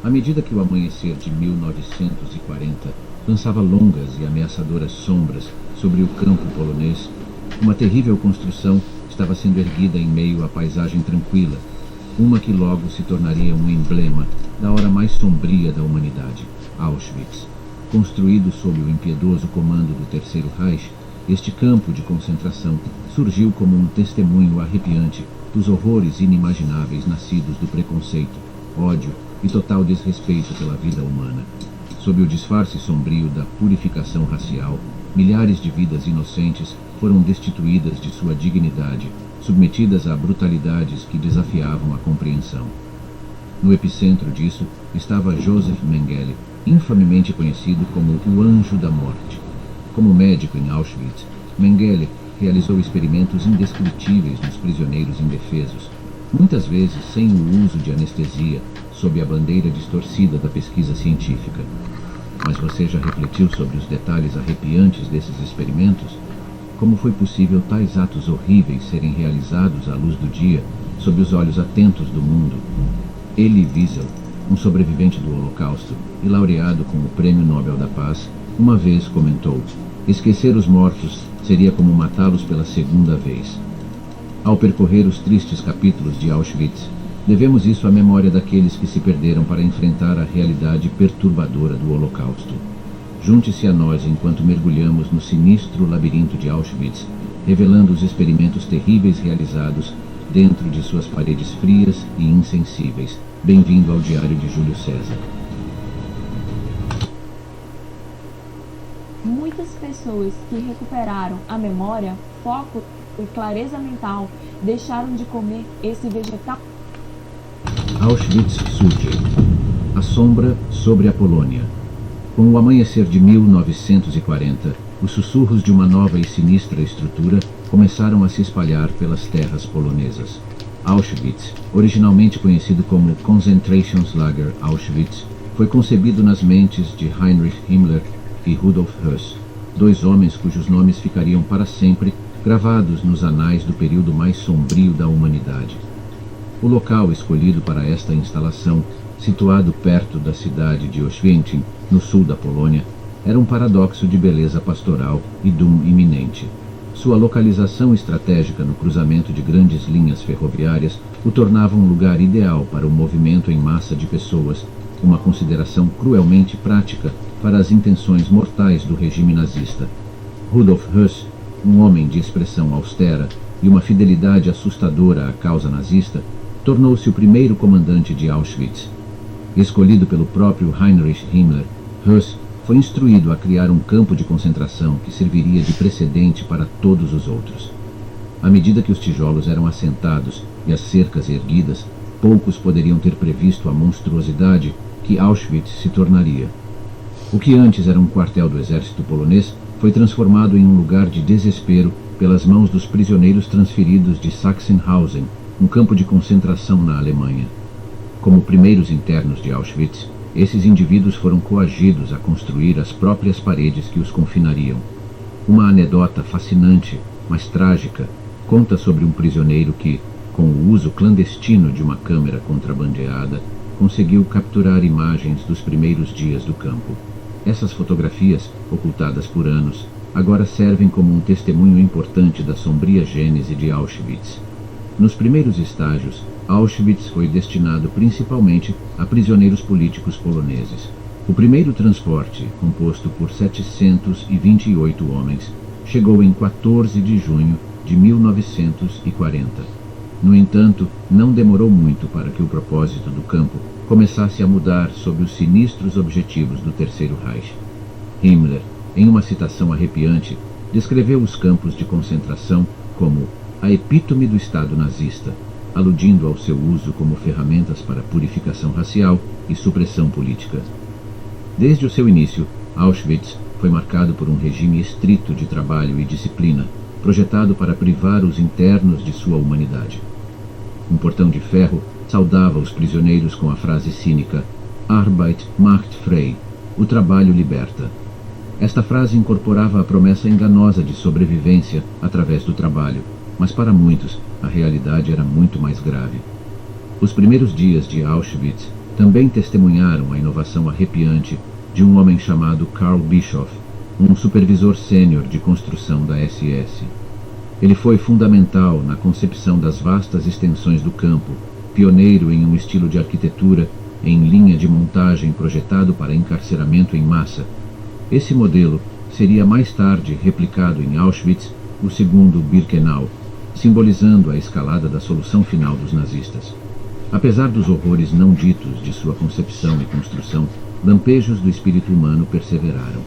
À medida que o amanhecer de 1940 lançava longas e ameaçadoras sombras sobre o campo polonês, uma terrível construção estava sendo erguida em meio à paisagem tranquila, uma que logo se tornaria um emblema da hora mais sombria da humanidade, Auschwitz. Construído sob o impiedoso comando do Terceiro Reich, este campo de concentração surgiu como um testemunho arrepiante dos horrores inimagináveis nascidos do preconceito, ódio e total desrespeito pela vida humana. Sob o disfarce sombrio da purificação racial, milhares de vidas inocentes foram destituídas de sua dignidade, submetidas a brutalidades que desafiavam a compreensão. No epicentro disso estava Josef Mengele, infamemente conhecido como o Anjo da Morte. Como médico em Auschwitz, Mengele realizou experimentos indescritíveis nos prisioneiros indefesos, muitas vezes sem o uso de anestesia, sob a bandeira distorcida da pesquisa científica. Mas você já refletiu sobre os detalhes arrepiantes desses experimentos? Como foi possível tais atos horríveis serem realizados à luz do dia, sob os olhos atentos do mundo? Elie Wiesel, um sobrevivente do Holocausto e laureado com o Prêmio Nobel da Paz, uma vez comentou: esquecer os mortos seria como matá-los pela segunda vez. Ao percorrer os tristes capítulos de Auschwitz, devemos isso à memória daqueles que se perderam para enfrentar a realidade perturbadora do Holocausto. Junte-se a nós enquanto mergulhamos no sinistro labirinto de Auschwitz, revelando os experimentos terríveis realizados dentro de suas paredes frias e insensíveis. Bem-vindo ao Diário de Júlio César. Muitas pessoas que recuperaram a memória, foco e clareza mental deixaram de comer esse vegetal. Auschwitz surge. A sombra sobre a Polônia. Com o amanhecer de 1940, os sussurros de uma nova e sinistra estrutura começaram a se espalhar pelas terras polonesas. Auschwitz, originalmente conhecido como Konzentrationslager Auschwitz, foi concebido nas mentes de Heinrich Himmler e Rudolf Höss, dois homens cujos nomes ficariam para sempre gravados nos anais do período mais sombrio da humanidade. O local escolhido para esta instalação, situado perto da cidade de Oświęcim, no sul da Polônia, era um paradoxo de beleza pastoral e doom iminente. Sua localização estratégica no cruzamento de grandes linhas ferroviárias o tornava um lugar ideal para o movimento em massa de pessoas, uma consideração cruelmente prática para as intenções mortais do regime nazista. Rudolf Höss, um homem de expressão austera e uma fidelidade assustadora à causa nazista, tornou-se o primeiro comandante de Auschwitz. Escolhido pelo próprio Heinrich Himmler, Höss foi instruído a criar um campo de concentração que serviria de precedente para todos os outros. À medida que os tijolos eram assentados e as cercas erguidas, poucos poderiam ter previsto a monstruosidade que Auschwitz se tornaria. O que antes era um quartel do exército polonês foi transformado em um lugar de desespero pelas mãos dos prisioneiros transferidos de Sachsenhausen, um campo de concentração na Alemanha. Como primeiros internos de Auschwitz, esses indivíduos foram coagidos a construir as próprias paredes que os confinariam. Uma anedota fascinante, mas trágica, conta sobre um prisioneiro que, com o uso clandestino de uma câmera contrabandeada, conseguiu capturar imagens dos primeiros dias do campo. Essas fotografias, ocultadas por anos, agora servem como um testemunho importante da sombria gênese de Auschwitz. Nos primeiros estágios, Auschwitz foi destinado principalmente a prisioneiros políticos poloneses. O primeiro transporte, composto por 728 homens, chegou em 14 de junho de 1940. No entanto, não demorou muito para que o propósito do campo começasse a mudar sob os sinistros objetivos do Terceiro Reich. Himmler, em uma citação arrepiante, descreveu os campos de concentração como a epítome do Estado nazista, aludindo ao seu uso como ferramentas para purificação racial e supressão política. Desde o seu início, Auschwitz foi marcado por um regime estrito de trabalho e disciplina, projetado para privar os internos de sua humanidade. Um portão de ferro saudava os prisioneiros com a frase cínica Arbeit macht frei, o trabalho liberta. Esta frase incorporava a promessa enganosa de sobrevivência através do trabalho, mas para muitos a realidade era muito mais grave. Os primeiros dias de Auschwitz também testemunharam a inovação arrepiante de um homem chamado Karl Bischoff, um supervisor sênior de construção da SS. Ele foi fundamental na concepção das vastas extensões do campo, pioneiro em um estilo de arquitetura em linha de montagem projetado para encarceramento em massa. Esse modelo seria mais tarde replicado em Auschwitz, o segundo Birkenau, simbolizando a escalada da solução final dos nazistas. Apesar dos horrores não ditos de sua concepção e construção, lampejos do espírito humano perseveraram.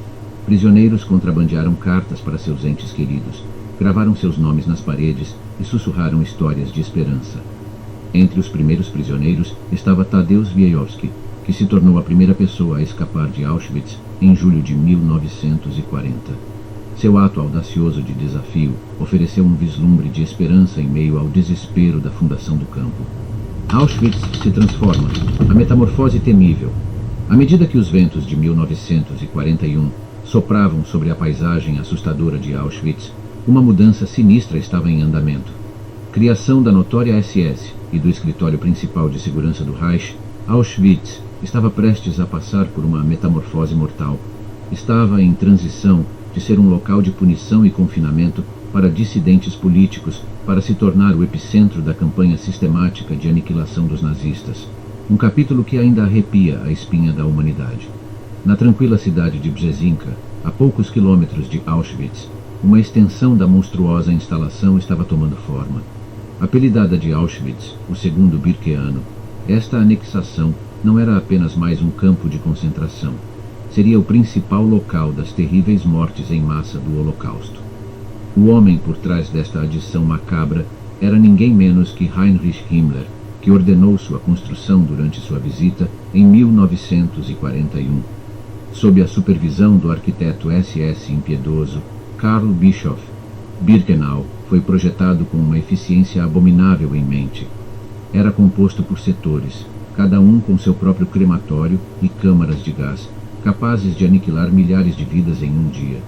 Prisioneiros contrabandearam cartas para seus entes queridos, gravaram seus nomes nas paredes e sussurraram histórias de esperança. Entre os primeiros prisioneiros estava Tadeusz Wiejowski, que se tornou a primeira pessoa a escapar de Auschwitz em julho de 1940. Seu ato audacioso de desafio ofereceu um vislumbre de esperança em meio ao desespero da fundação do campo. Auschwitz se transforma, a metamorfose temível. À medida que os ventos de 1941 sopravam sobre a paisagem assustadora de Auschwitz, uma mudança sinistra estava em andamento. Criação da notória SS e do escritório principal de segurança do Reich, Auschwitz estava prestes a passar por uma metamorfose mortal. Estava em transição de ser um local de punição e confinamento para dissidentes políticos para se tornar o epicentro da campanha sistemática de aniquilação dos nazistas. Um capítulo que ainda arrepia a espinha da humanidade. Na tranquila cidade de Brzezinka, a poucos quilômetros de Auschwitz, uma extensão da monstruosa instalação estava tomando forma. Apelidada de Auschwitz, o segundo Birkeano, esta anexação não era apenas mais um campo de concentração. Seria o principal local das terríveis mortes em massa do Holocausto. O homem por trás desta adição macabra era ninguém menos que Heinrich Himmler, que ordenou sua construção durante sua visita em 1941. Sob a supervisão do arquiteto SS impiedoso Karl Bischoff, Birkenau foi projetado com uma eficiência abominável em mente. Era composto por setores, cada um com seu próprio crematório e câmaras de gás, capazes de aniquilar milhares de vidas em um dia.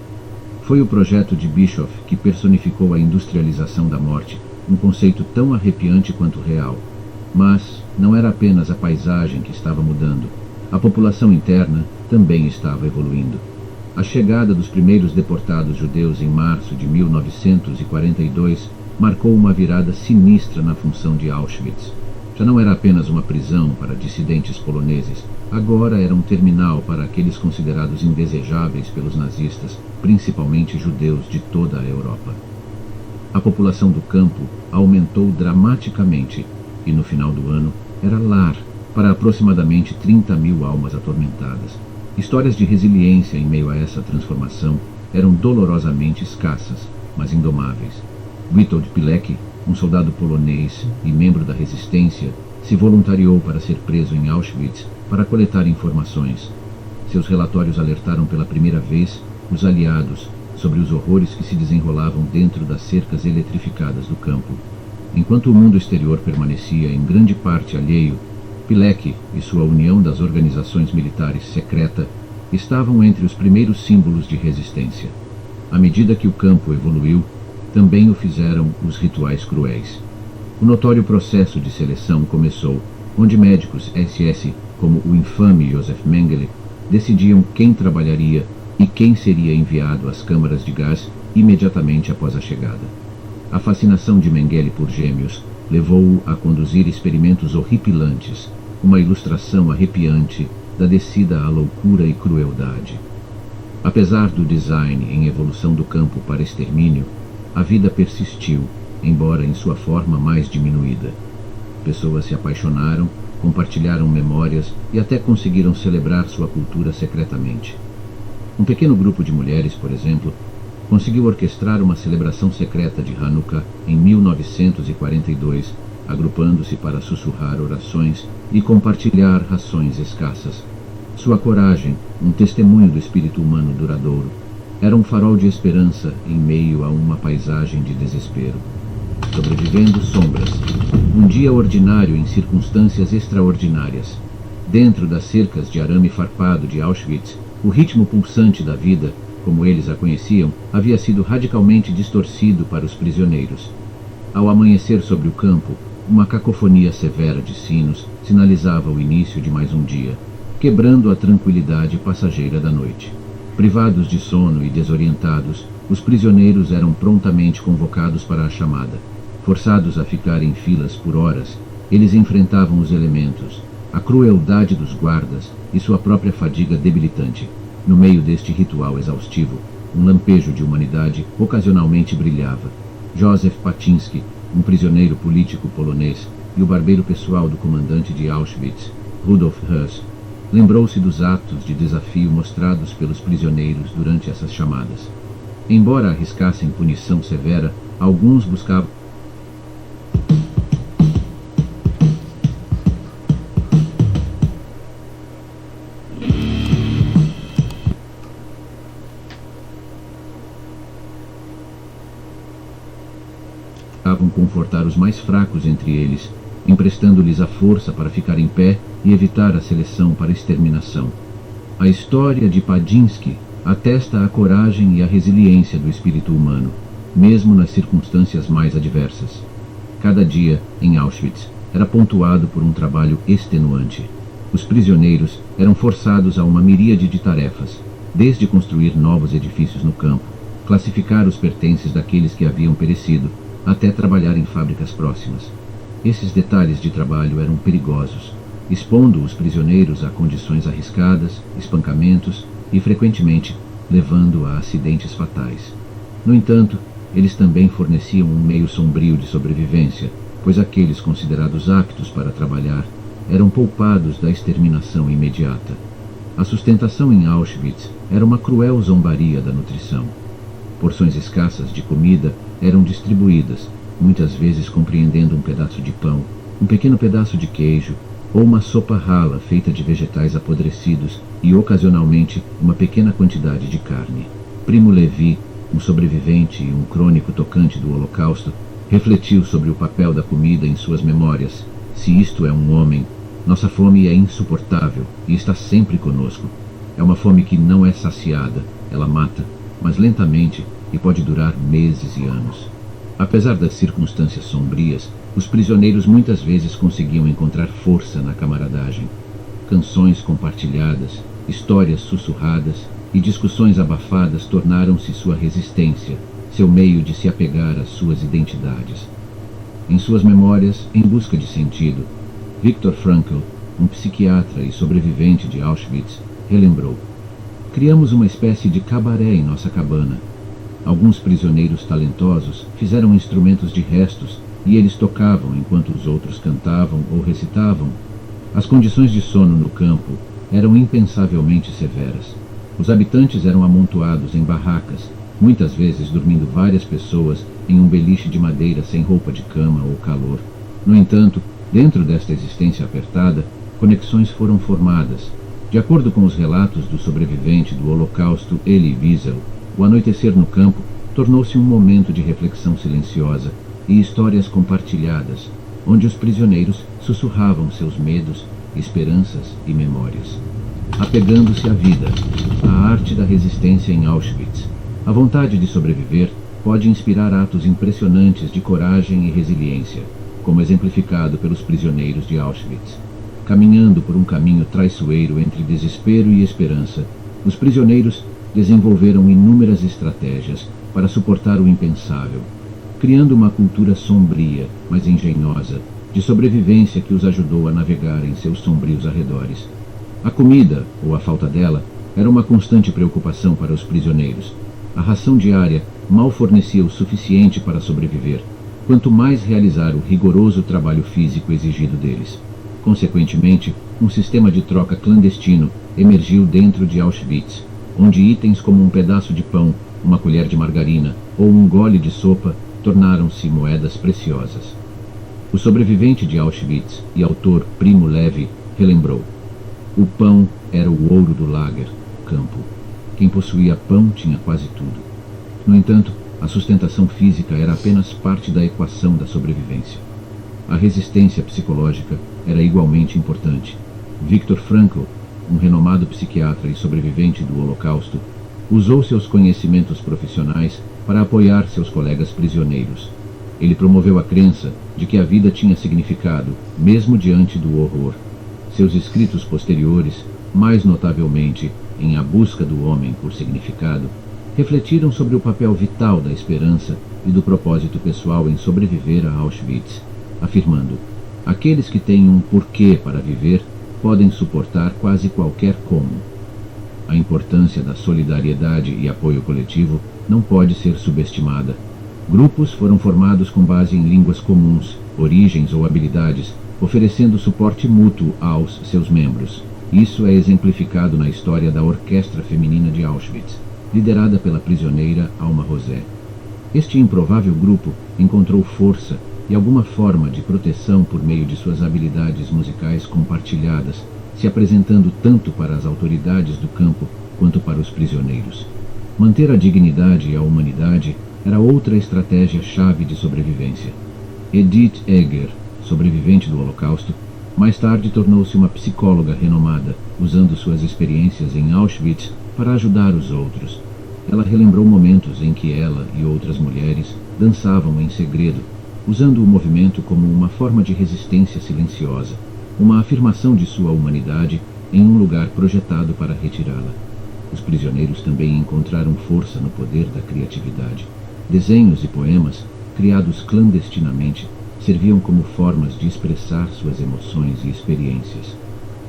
Foi o projeto de Bischoff que personificou a industrialização da morte, um conceito tão arrepiante quanto real. Mas não era apenas a paisagem que estava mudando. A população interna também estava evoluindo. A chegada dos primeiros deportados judeus em março de 1942 marcou uma virada sinistra na função de Auschwitz. Já não era apenas uma prisão para dissidentes poloneses, agora era um terminal para aqueles considerados indesejáveis pelos nazistas, principalmente judeus de toda a Europa. A população do campo aumentou dramaticamente e no final do ano era lar para aproximadamente 30.000 almas atormentadas. Histórias de resiliência em meio a essa transformação eram dolorosamente escassas, mas indomáveis. Witold Pilecki, um soldado polonês e membro da resistência, se voluntariou para ser preso em Auschwitz para coletar informações. Seus relatórios alertaram pela primeira vez os aliados sobre os horrores que se desenrolavam dentro das cercas eletrificadas do campo. Enquanto o mundo exterior permanecia em grande parte alheio, Pilecki e sua união das organizações militares secreta estavam entre os primeiros símbolos de resistência. À medida que o campo evoluiu, também o fizeram os rituais cruéis. O notório processo de seleção começou, onde médicos SS, como o infame Josef Mengele, decidiam quem trabalharia e quem seria enviado às câmaras de gás imediatamente após a chegada. A fascinação de Mengele por gêmeos levou-o a conduzir experimentos horripilantes, uma ilustração arrepiante da descida à loucura e crueldade. Apesar do design em evolução do campo para extermínio, a vida persistiu, embora em sua forma mais diminuída. Pessoas se apaixonaram, compartilharam memórias e até conseguiram celebrar sua cultura secretamente. Um pequeno grupo de mulheres, por exemplo, conseguiu orquestrar uma celebração secreta de Hanukkah em 1942, agrupando-se para sussurrar orações e compartilhar rações escassas. Sua coragem, um testemunho do espírito humano duradouro, era um farol de esperança em meio a uma paisagem de desespero. Sobrevivendo sombras, um dia ordinário em circunstâncias extraordinárias. Dentro das cercas de arame farpado de Auschwitz, o ritmo pulsante da vida, como eles a conheciam, havia sido radicalmente distorcido para os prisioneiros. Ao amanhecer sobre o campo, uma cacofonia severa de sinos sinalizava o início de mais um dia, quebrando a tranquilidade passageira da noite. Privados de sono e desorientados, os prisioneiros eram prontamente convocados para a chamada. Forçados a ficar em filas por horas, eles enfrentavam os elementos, a crueldade dos guardas e sua própria fadiga debilitante. No meio deste ritual exaustivo, um lampejo de humanidade ocasionalmente brilhava. Józef Paczynski, um prisioneiro político polonês, e o barbeiro pessoal do comandante de Auschwitz, Rudolf Höss, lembrou-se dos atos de desafio mostrados pelos prisioneiros durante essas chamadas. Embora arriscassem punição severa, alguns buscavam confortar os mais fracos entre eles, emprestando-lhes a força para ficar em pé e evitar a seleção para exterminação. A história de Paczynski atesta a coragem e a resiliência do espírito humano, mesmo nas circunstâncias mais adversas. Cada dia, em Auschwitz, era pontuado por um trabalho extenuante. Os prisioneiros eram forçados a uma miríade de tarefas, desde construir novos edifícios no campo, classificar os pertences daqueles que haviam perecido, até trabalhar em fábricas próximas. Esses detalhes de trabalho eram perigosos, expondo os prisioneiros a condições arriscadas, espancamentos e, frequentemente, levando a acidentes fatais. No entanto, eles também forneciam um meio sombrio de sobrevivência, pois aqueles considerados aptos para trabalhar eram poupados da exterminação imediata. A sustentação em Auschwitz era uma cruel zombaria da nutrição. Porções escassas de comida eram distribuídas, muitas vezes compreendendo um pedaço de pão, um pequeno pedaço de queijo ou uma sopa rala feita de vegetais apodrecidos e, ocasionalmente, uma pequena quantidade de carne. Primo Levi, um sobrevivente e um crônico tocante do Holocausto, refletiu sobre o papel da comida em suas memórias. Se isto é um homem, nossa fome é insuportável e está sempre conosco. É uma fome que não é saciada, ela mata, mas lentamente, e pode durar meses e anos. Apesar das circunstâncias sombrias, os prisioneiros muitas vezes conseguiam encontrar força na camaradagem. Canções compartilhadas, histórias sussurradas e discussões abafadas tornaram-se sua resistência, seu meio de se apegar às suas identidades. Em suas memórias, em busca de sentido, Viktor Frankl, um psiquiatra e sobrevivente de Auschwitz, relembrou: "Criamos uma espécie de cabaré em nossa cabana. Alguns prisioneiros talentosos fizeram instrumentos de restos e eles tocavam enquanto os outros cantavam ou recitavam. As condições de sono no campo eram impensavelmente severas. Os habitantes eram amontoados em barracas, muitas vezes dormindo várias pessoas em um beliche de madeira sem roupa de cama ou calor. No entanto, dentro desta existência apertada, conexões foram formadas. De acordo com os relatos do sobrevivente do Holocausto Elie Wiesel, o anoitecer no campo tornou-se um momento de reflexão silenciosa e histórias compartilhadas, onde os prisioneiros sussurravam seus medos, esperanças e memórias. Apegando-se à vida, a arte da resistência em Auschwitz, a vontade de sobreviver pode inspirar atos impressionantes de coragem e resiliência, como exemplificado pelos prisioneiros de Auschwitz. Caminhando por um caminho traiçoeiro entre desespero e esperança, os prisioneiros desenvolveram inúmeras estratégias para suportar o impensável, criando uma cultura sombria, mas engenhosa, de sobrevivência que os ajudou a navegar em seus sombrios arredores. A comida, ou a falta dela, era uma constante preocupação para os prisioneiros. A ração diária mal fornecia o suficiente para sobreviver, quanto mais realizar o rigoroso trabalho físico exigido deles. Consequentemente, um sistema de troca clandestino emergiu dentro de Auschwitz, onde itens como um pedaço de pão, uma colher de margarina ou um gole de sopa tornaram-se moedas preciosas. O sobrevivente de Auschwitz e autor Primo Levi relembrou: "O pão era o ouro do lager, campo. Quem possuía pão tinha quase tudo." No entanto, a sustentação física era apenas parte da equação da sobrevivência. A resistência psicológica era igualmente importante. Viktor Frankl, um renomado psiquiatra e sobrevivente do Holocausto, usou seus conhecimentos profissionais para apoiar seus colegas prisioneiros. Ele promoveu a crença de que a vida tinha significado, mesmo diante do horror. Seus escritos posteriores, mais notavelmente em A Busca do Homem por Significado, refletiram sobre o papel vital da esperança e do propósito pessoal em sobreviver a Auschwitz, afirmando: aqueles que têm um porquê para viver podem suportar quase qualquer como. A importância da solidariedade e apoio coletivo não pode ser subestimada. Grupos foram formados com base em línguas comuns, origens ou habilidades, oferecendo suporte mútuo aos seus membros. Isso é exemplificado na história da Orquestra Feminina de Auschwitz, liderada pela prisioneira Alma Rosé. Este improvável grupo encontrou força e alguma forma de proteção por meio de suas habilidades musicais compartilhadas, se apresentando tanto para as autoridades do campo quanto para os prisioneiros. Manter a dignidade e a humanidade era outra estratégia-chave de sobrevivência. Edith Eger, sobrevivente do Holocausto, mais tarde tornou-se uma psicóloga renomada, usando suas experiências em Auschwitz para ajudar os outros. Ela relembrou momentos em que ela e outras mulheres dançavam em segredo, usando o movimento como uma forma de resistência silenciosa, uma afirmação de sua humanidade em um lugar projetado para retirá-la. Os prisioneiros também encontraram força no poder da criatividade. Desenhos e poemas, criados clandestinamente, serviam como formas de expressar suas emoções e experiências.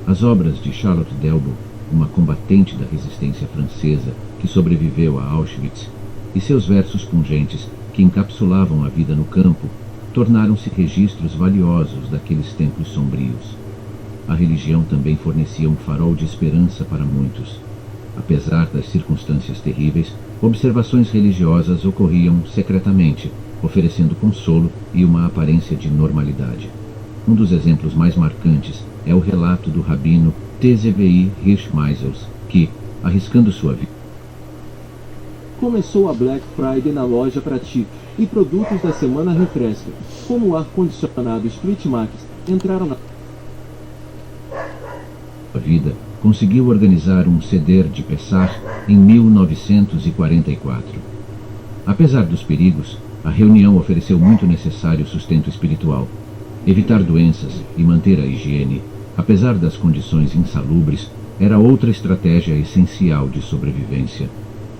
As obras de Charlotte Delbo, uma combatente da resistência francesa que sobreviveu a Auschwitz, e seus versos pungentes que encapsulavam a vida no campo, tornaram-se registros valiosos daqueles tempos sombrios. A religião também fornecia um farol de esperança para muitos. Apesar das circunstâncias terríveis, observações religiosas ocorriam secretamente, oferecendo consolo e uma aparência de normalidade. Um dos exemplos mais marcantes é o relato do rabino Tzvi Hirsch Meisels, que, arriscando sua vida, começou a Black Friday na loja Prati e produtos da semana Refresca, como o ar-condicionado Split Max, entraram na vida, conseguiu organizar um ceder de Pessah em 1944. Apesar dos perigos, a reunião ofereceu muito necessário sustento espiritual. Evitar doenças e manter a higiene, apesar das condições insalubres, era outra estratégia essencial de sobrevivência.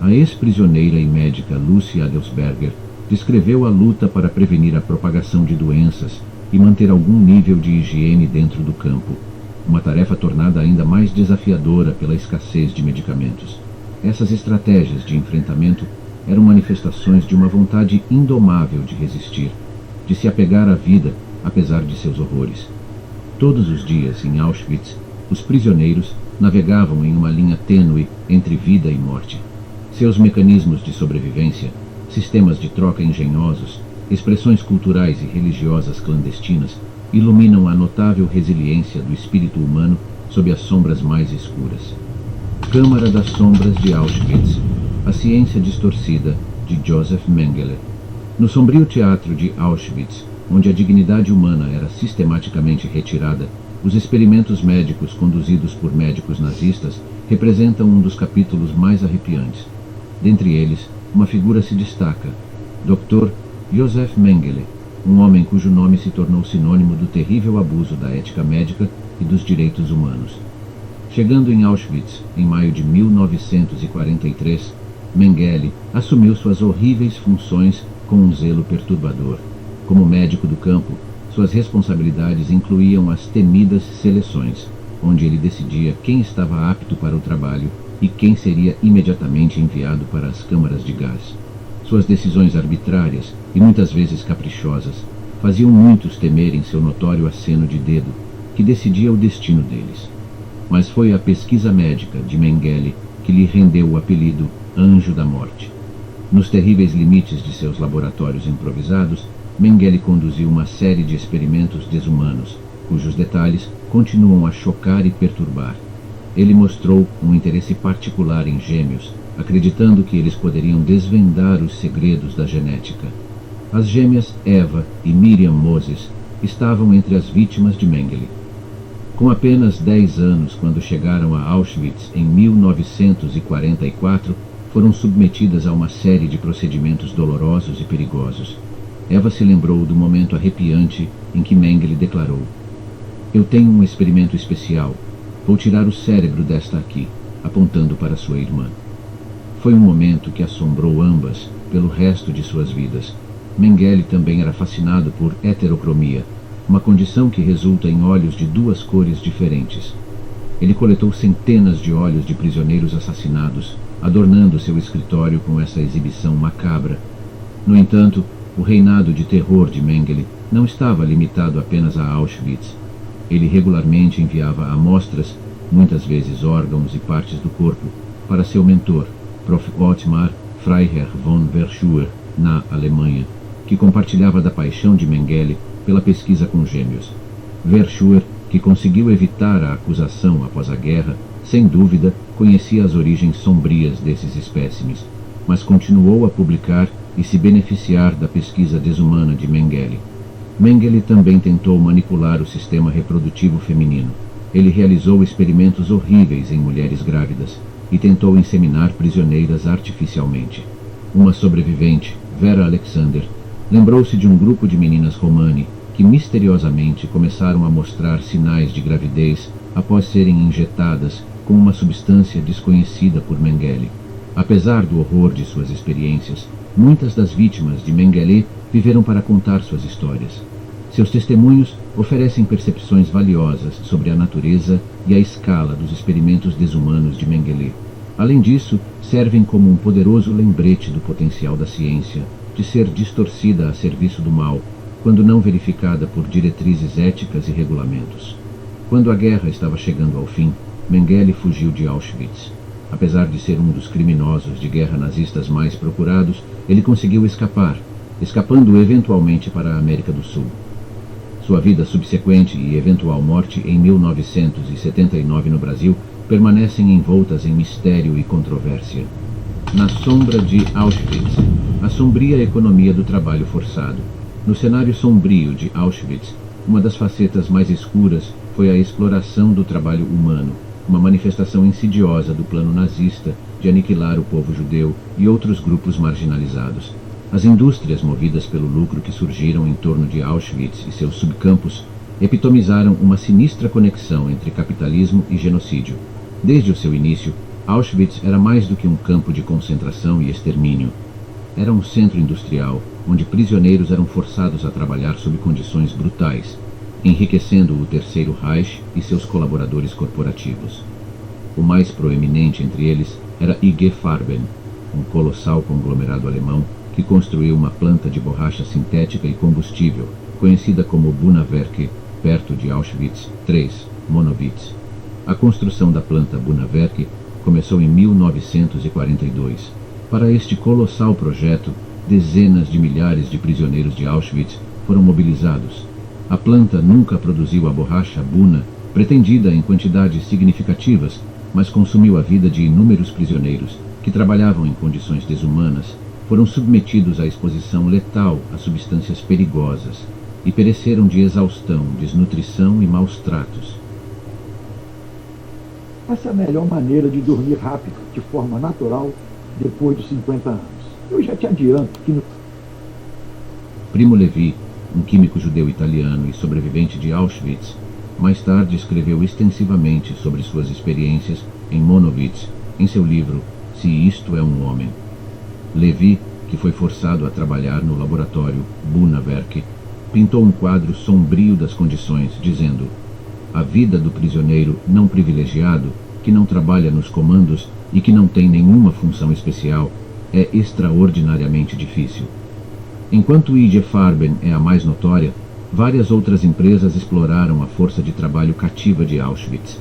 A ex-prisioneira e médica Lucy Adelsberger descreveu a luta para prevenir a propagação de doenças e manter algum nível de higiene dentro do campo, uma tarefa tornada ainda mais desafiadora pela escassez de medicamentos. Essas estratégias de enfrentamento eram manifestações de uma vontade indomável de resistir, de se apegar à vida, apesar de seus horrores. Todos os dias, em Auschwitz, os prisioneiros navegavam em uma linha tênue entre vida e morte. Seus mecanismos de sobrevivência, sistemas de troca engenhosos, expressões culturais e religiosas clandestinas iluminam a notável resiliência do espírito humano sob as sombras mais escuras. Câmara das Sombras de Auschwitz, a ciência distorcida, de Joseph Mengele. No sombrio teatro de Auschwitz, onde a dignidade humana era sistematicamente retirada, os experimentos médicos conduzidos por médicos nazistas representam um dos capítulos mais arrepiantes. Dentre eles, uma figura se destaca, Dr. Joseph Mengele, um homem cujo nome se tornou sinônimo do terrível abuso da ética médica e dos direitos humanos. Chegando em Auschwitz, em maio de 1943, Mengele assumiu suas horríveis funções com um zelo perturbador. Como médico do campo, suas responsabilidades incluíam as temidas seleções, onde ele decidia quem estava apto para o trabalho e quem seria imediatamente enviado para as câmaras de gás. Suas decisões arbitrárias e muitas vezes caprichosas faziam muitos temerem seu notório aceno de dedo, que decidia o destino deles. Mas foi a pesquisa médica de Mengele que lhe rendeu o apelido Anjo da Morte. Nos terríveis limites de seus laboratórios improvisados, Mengele conduziu uma série de experimentos desumanos, cujos detalhes continuam a chocar e perturbar. Ele mostrou um interesse particular em gêmeos, acreditando que eles poderiam desvendar os segredos da genética. As gêmeas Eva e Miriam Moses estavam entre as vítimas de Mengele. Com apenas 10 anos, quando chegaram a Auschwitz em 1944, foram submetidas a uma série de procedimentos dolorosos e perigosos. Eva se lembrou do momento arrepiante em que Mengele declarou: "Eu tenho um experimento especial. Vou tirar o cérebro desta aqui", apontando para sua irmã. Foi um momento que assombrou ambas pelo resto de suas vidas. Mengele também era fascinado por heterocromia, uma condição que resulta em olhos de duas cores diferentes. Ele coletou centenas de olhos de prisioneiros assassinados, adornando seu escritório com essa exibição macabra. No entanto, o reinado de terror de Mengele não estava limitado apenas a Auschwitz. Ele regularmente enviava amostras, muitas vezes órgãos e partes do corpo, para seu mentor, Prof. Ottmar Freiherr von Verschuer, na Alemanha, que compartilhava da paixão de Mengele pela pesquisa com gêmeos. Verschuer, que conseguiu evitar a acusação após a guerra, sem dúvida conhecia as origens sombrias desses espécimes, mas continuou a publicar e se beneficiar da pesquisa desumana de Mengele. Mengele também tentou manipular o sistema reprodutivo feminino. Ele realizou experimentos horríveis em mulheres grávidas e tentou inseminar prisioneiras artificialmente. Uma sobrevivente, Vera Alexander, lembrou-se de um grupo de meninas Romani que misteriosamente começaram a mostrar sinais de gravidez após serem injetadas com uma substância desconhecida por Mengele. Apesar do horror de suas experiências, muitas das vítimas de Mengele viveram para contar suas histórias. Seus testemunhos oferecem percepções valiosas sobre a natureza e a escala dos experimentos desumanos de Mengele. Além disso, servem como um poderoso lembrete do potencial da ciência de ser distorcida a serviço do mal, quando não verificada por diretrizes éticas e regulamentos. Quando a guerra estava chegando ao fim, Mengele fugiu de Auschwitz. Apesar de ser um dos criminosos de guerra nazistas mais procurados, ele conseguiu escapando eventualmente para a América do Sul. Sua vida subsequente e eventual morte em 1979 no Brasil permanecem envoltas em mistério e controvérsia. Na sombra de Auschwitz, a sombria economia do trabalho forçado. No cenário sombrio de Auschwitz, uma das facetas mais escuras foi a exploração do trabalho humano, uma manifestação insidiosa do plano nazista de aniquilar o povo judeu e outros grupos marginalizados. As indústrias movidas pelo lucro que surgiram em torno de Auschwitz e seus subcampos epitomizaram uma sinistra conexão entre capitalismo e genocídio. Desde o seu início, Auschwitz era mais do que um campo de concentração e extermínio. Era um centro industrial, onde prisioneiros eram forçados a trabalhar sob condições brutais, enriquecendo o Terceiro Reich e seus colaboradores corporativos. O mais proeminente entre eles era IG Farben, um colossal conglomerado alemão que construiu uma planta de borracha sintética e combustível, conhecida como Bunawerke, perto de Auschwitz III, Monowitz. A construção da planta Bunawerke começou em 1942. Para este colossal projeto, dezenas de milhares de prisioneiros de Auschwitz foram mobilizados. A planta nunca produziu a borracha Buna, pretendida em quantidades significativas, mas consumiu a vida de inúmeros prisioneiros que trabalhavam em condições desumanas, foram submetidos à exposição letal a substâncias perigosas e pereceram de exaustão, desnutrição e maus tratos. Essa é a melhor maneira de dormir rápido, de forma natural, depois de 50 anos. Eu já te adianto que... Primo Levi, um químico judeu italiano e sobrevivente de Auschwitz, mais tarde escreveu extensivamente sobre suas experiências em Monowitz, em seu livro Se Isto é um Homem. Levi, que foi forçado a trabalhar no laboratório Bunawerke, pintou um quadro sombrio das condições, dizendo: a vida do prisioneiro não privilegiado, que não trabalha nos comandos e que não tem nenhuma função especial, é extraordinariamente difícil. Enquanto IG Farben é a mais notória, várias outras empresas exploraram a força de trabalho cativa de Auschwitz.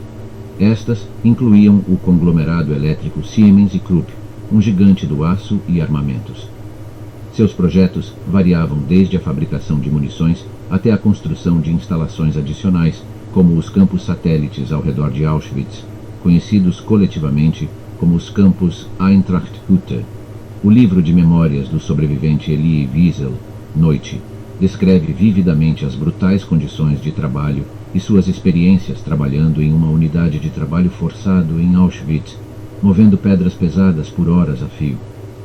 Estas incluíam o conglomerado elétrico Siemens e Krupp, um gigante do aço e armamentos. Seus projetos variavam desde a fabricação de munições até a construção de instalações adicionais, como os campos satélites ao redor de Auschwitz, conhecidos coletivamente como os campos Eintracht-Hütte. O livro de memórias do sobrevivente Elie Wiesel, Noite, descreve vividamente as brutais condições de trabalho e suas experiências trabalhando em uma unidade de trabalho forçado em Auschwitz, movendo pedras pesadas por horas a fio.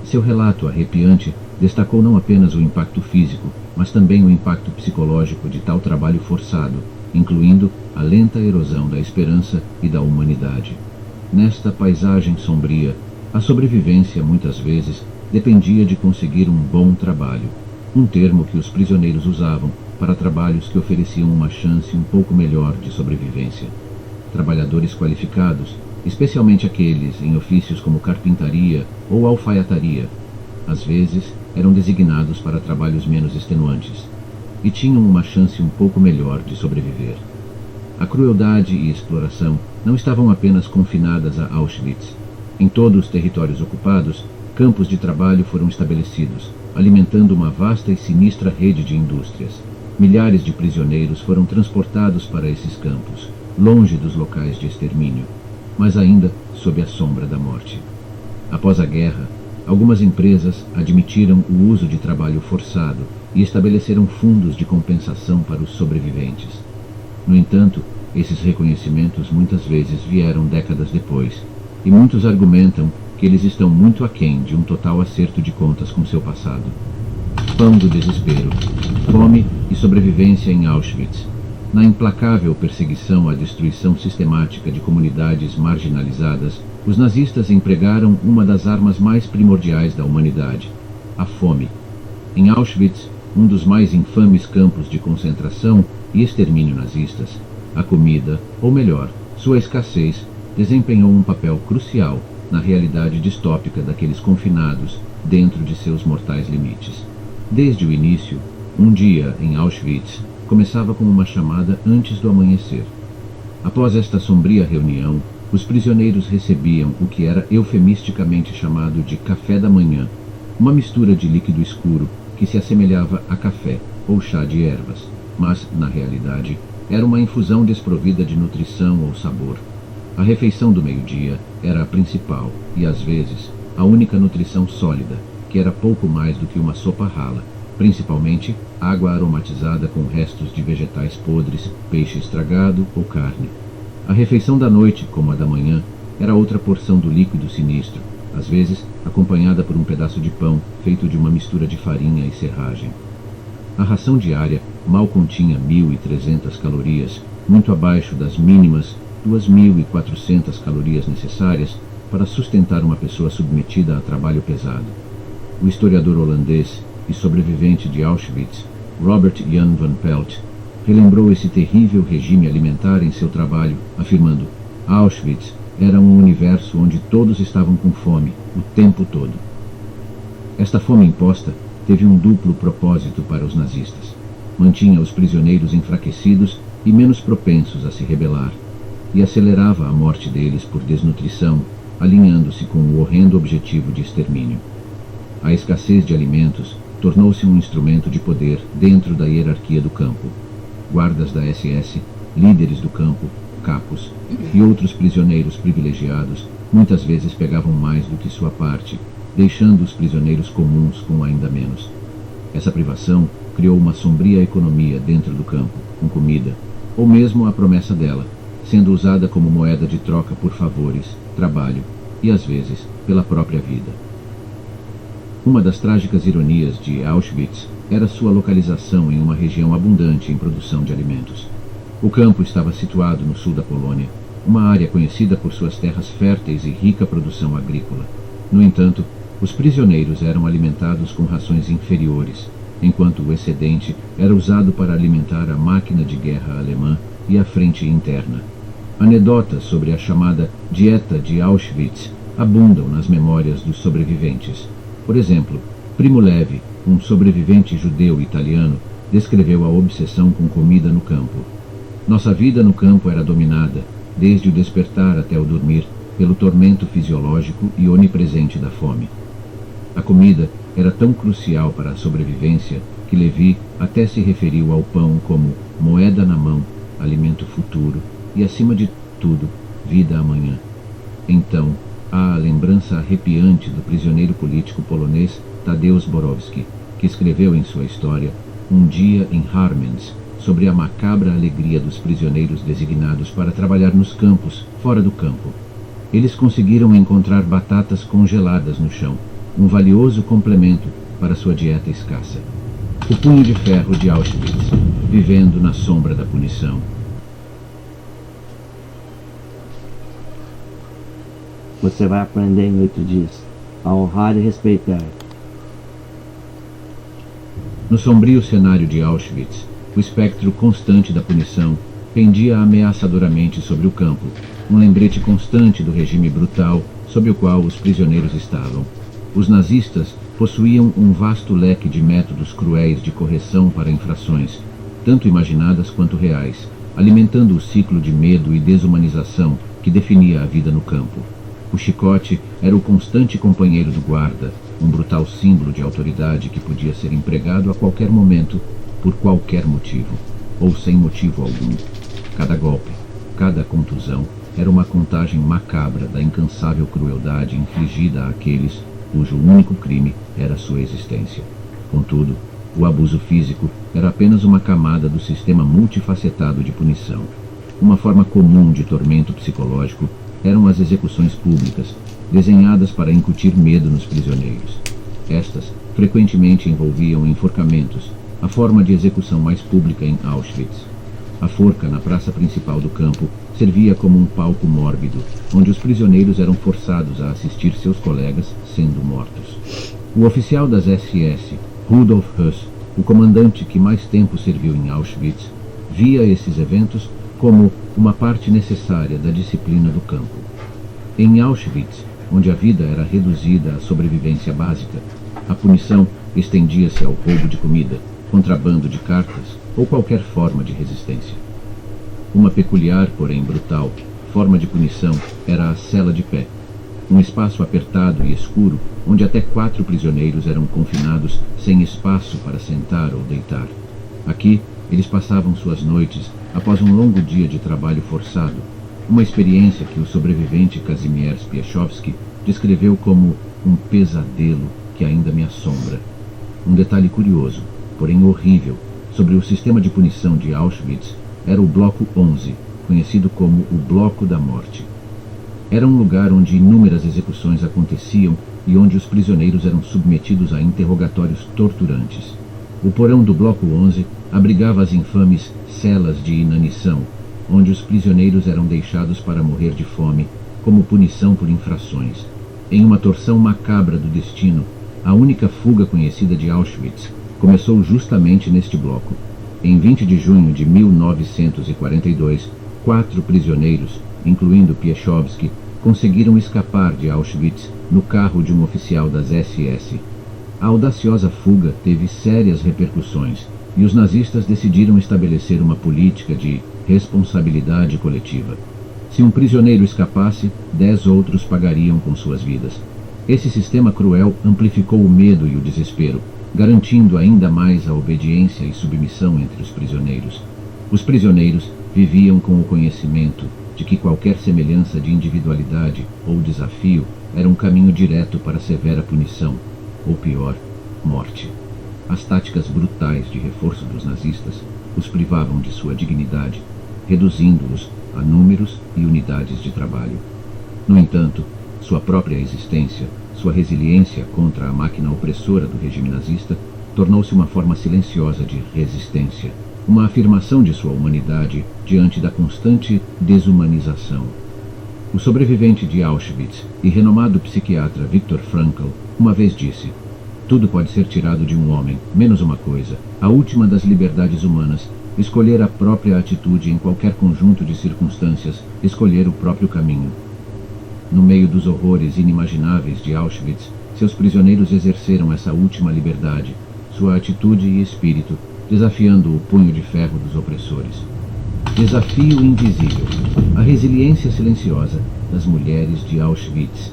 Seu relato arrepiante destacou não apenas o impacto físico, mas também o impacto psicológico de tal trabalho forçado, incluindo a lenta erosão da esperança e da humanidade. Nesta paisagem sombria, a sobrevivência muitas vezes dependia de conseguir um bom trabalho, um termo que os prisioneiros usavam para trabalhos que ofereciam uma chance um pouco melhor de sobrevivência. Trabalhadores qualificados, especialmente aqueles em ofícios como carpintaria ou alfaiataria, às vezes eram designados para trabalhos menos extenuantes e tinham uma chance um pouco melhor de sobreviver. A crueldade e exploração não estavam apenas confinadas a Auschwitz. Em todos os territórios ocupados, campos de trabalho foram estabelecidos, alimentando uma vasta e sinistra rede de indústrias. Milhares de prisioneiros foram transportados para esses campos, longe dos locais de extermínio, mas ainda sob a sombra da morte. Após a guerra, algumas empresas admitiram o uso de trabalho forçado e estabeleceram fundos de compensação para os sobreviventes. No entanto, esses reconhecimentos muitas vezes vieram décadas depois, e muitos argumentam que eles estão muito aquém de um total acerto de contas com seu passado. Pão do desespero, fome e sobrevivência em Auschwitz. Na implacável perseguição à destruição sistemática de comunidades marginalizadas, os nazistas empregaram uma das armas mais primordiais da humanidade, a fome. Em Auschwitz, um dos mais infames campos de concentração e extermínio nazistas, a comida, ou melhor, sua escassez, desempenhou um papel crucial na realidade distópica daqueles confinados dentro de seus mortais limites. Desde o início, um dia em Auschwitz começava com uma chamada antes do amanhecer. Após esta sombria reunião, os prisioneiros recebiam o que era eufemisticamente chamado de café da manhã, uma mistura de líquido escuro que se assemelhava a café ou chá de ervas, mas, na realidade, era uma infusão desprovida de nutrição ou sabor. A refeição do meio-dia era a principal e, às vezes, a única nutrição sólida, que era pouco mais do que uma sopa rala, principalmente água aromatizada com restos de vegetais podres, peixe estragado ou carne. A refeição da noite, como a da manhã, era outra porção do líquido sinistro, às vezes acompanhada por um pedaço de pão feito de uma mistura de farinha e serragem. A ração diária mal continha 1.300 calorias, muito abaixo das mínimas 2.400 calorias necessárias para sustentar uma pessoa submetida a trabalho pesado. O historiador holandês e sobrevivente de Auschwitz, Robert Jan van Pelt, relembrou esse terrível regime alimentar em seu trabalho, afirmando: Auschwitz era um universo onde todos estavam com fome, o tempo todo. Esta fome imposta teve um duplo propósito para os nazistas. Mantinha os prisioneiros enfraquecidos e menos propensos a se rebelar, e acelerava a morte deles por desnutrição, alinhando-se com o horrendo objetivo de extermínio. A escassez de alimentos tornou-se um instrumento de poder dentro da hierarquia do campo. Guardas da SS, líderes do campo, capos e outros prisioneiros privilegiados muitas vezes pegavam mais do que sua parte, deixando os prisioneiros comuns com ainda menos. Essa privação criou uma sombria economia dentro do campo, com comida, ou mesmo a promessa dela, sendo usada como moeda de troca por favores, trabalho e, às vezes, pela própria vida. Uma das trágicas ironias de Auschwitz era sua localização em uma região abundante em produção de alimentos. O campo estava situado no sul da Polônia, uma área conhecida por suas terras férteis e rica produção agrícola. No entanto, os prisioneiros eram alimentados com rações inferiores, enquanto o excedente era usado para alimentar a máquina de guerra alemã e a frente interna. Anedotas sobre a chamada Dieta de Auschwitz abundam nas memórias dos sobreviventes. Por exemplo, Primo Levi, um sobrevivente judeu italiano, descreveu a obsessão com comida no campo. Nossa vida no campo era dominada, desde o despertar até o dormir, pelo tormento fisiológico e onipresente da fome. A comida era tão crucial para a sobrevivência que Levi até se referiu ao pão como moeda na mão, alimento futuro e, acima de tudo, vida amanhã. Então, há a lembrança arrepiante do prisioneiro político polonês Tadeusz Borowski, que escreveu em sua história Um Dia em Harmens, sobre a macabra alegria dos prisioneiros designados para trabalhar nos campos, fora do campo. Eles conseguiram encontrar batatas congeladas no chão, um valioso complemento para sua dieta escassa. O punho de ferro de Auschwitz, vivendo na sombra da punição. Você vai aprender em 8 dias a honrar e respeitar. No sombrio cenário de Auschwitz, o espectro constante da punição pendia ameaçadoramente sobre o campo, um lembrete constante do regime brutal sob o qual os prisioneiros estavam. Os nazistas possuíam um vasto leque de métodos cruéis de correção para infrações, tanto imaginadas quanto reais, alimentando o ciclo de medo e desumanização que definia a vida no campo. O chicote era o constante companheiro do guarda, um brutal símbolo de autoridade que podia ser empregado a qualquer momento, por qualquer motivo, ou sem motivo algum. Cada golpe, cada contusão, era uma contagem macabra da incansável crueldade infligida àqueles cujo único crime era sua existência. Contudo, o abuso físico era apenas uma camada do sistema multifacetado de punição. Uma forma comum de tormento psicológico eram as execuções públicas, desenhadas para incutir medo nos prisioneiros. Estas frequentemente envolviam enforcamentos, a forma de execução mais pública em Auschwitz. A forca na praça principal do campo servia como um palco mórbido, onde os prisioneiros eram forçados a assistir seus colegas sendo mortos. O oficial das SS, Rudolf Höss, o comandante que mais tempo serviu em Auschwitz, via esses eventos como uma parte necessária da disciplina do campo. Em Auschwitz, onde a vida era reduzida à sobrevivência básica, a punição estendia-se ao roubo de comida, contrabando de cartas ou qualquer forma de resistência. Uma peculiar, porém brutal, forma de punição era a cela de pé, um espaço apertado e escuro onde até 4 prisioneiros eram confinados sem espaço para sentar ou deitar. Aqui, eles passavam suas noites após um longo dia de trabalho forçado, uma experiência que o sobrevivente Kazimierz Piechowski descreveu como um pesadelo que ainda me assombra. Um detalhe curioso, porém horrível, sobre o sistema de punição de Auschwitz era o Bloco 11, conhecido como o Bloco da Morte. Era um lugar onde inúmeras execuções aconteciam e onde os prisioneiros eram submetidos a interrogatórios torturantes. O porão do Bloco 11 abrigava as infames celas de inanição, onde os prisioneiros eram deixados para morrer de fome, como punição por infrações. Em uma torção macabra do destino, a única fuga conhecida de Auschwitz começou justamente neste bloco. Em 20 de junho de 1942, 4 prisioneiros, incluindo Piechowski, conseguiram escapar de Auschwitz no carro de um oficial das SS. A audaciosa fuga teve sérias repercussões e os nazistas decidiram estabelecer uma política de responsabilidade coletiva. Se um prisioneiro escapasse, 10 outros pagariam com suas vidas. Esse sistema cruel amplificou o medo e o desespero, garantindo ainda mais a obediência e submissão entre os prisioneiros. Os prisioneiros viviam com o conhecimento de que qualquer semelhança de individualidade ou desafio era um caminho direto para severa punição, ou pior, morte. As táticas brutais de reforço dos nazistas os privavam de sua dignidade, reduzindo-os a números e unidades de trabalho. No entanto, sua própria existência, sua resiliência contra a máquina opressora do regime nazista, tornou-se uma forma silenciosa de resistência, uma afirmação de sua humanidade diante da constante desumanização. O sobrevivente de Auschwitz e renomado psiquiatra Viktor Frankl uma vez disse: "Tudo pode ser tirado de um homem, menos uma coisa, a última das liberdades humanas, escolher a própria atitude em qualquer conjunto de circunstâncias, escolher o próprio caminho." No meio dos horrores inimagináveis de Auschwitz, seus prisioneiros exerceram essa última liberdade, sua atitude e espírito, desafiando o punho de ferro dos opressores. Desafio invisível. A resiliência silenciosa das mulheres de Auschwitz.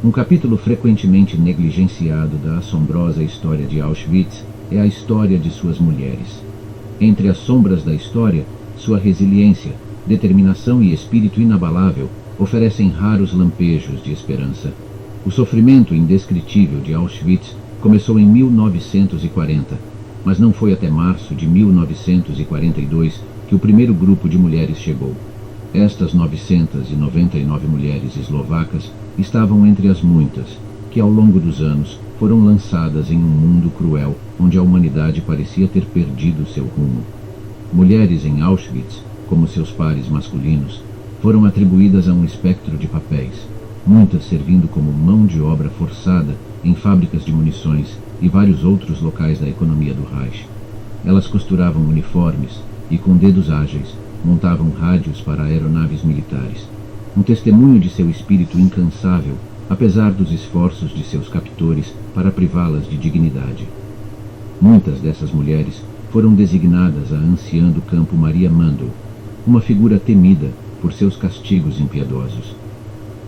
Um capítulo frequentemente negligenciado da assombrosa história de Auschwitz é a história de suas mulheres. Entre as sombras da história, sua resiliência, determinação e espírito inabalável oferecem raros lampejos de esperança. O sofrimento indescritível de Auschwitz começou em 1940, mas não foi até março de 1942 que o primeiro grupo de mulheres chegou. Estas 999 mulheres eslovacas estavam entre as muitas que ao longo dos anos foram lançadas em um mundo cruel onde a humanidade parecia ter perdido seu rumo. Mulheres em Auschwitz, como seus pares masculinos, foram atribuídas a um espectro de papéis, muitas servindo como mão de obra forçada em fábricas de munições e vários outros locais da economia do Reich. Elas costuravam uniformes e, com dedos ágeis, montavam rádios para aeronaves militares. Um testemunho de seu espírito incansável, apesar dos esforços de seus captores para privá-las de dignidade. Muitas dessas mulheres foram designadas a anciã do campo Maria Mandel, uma figura temida por seus castigos impiedosos.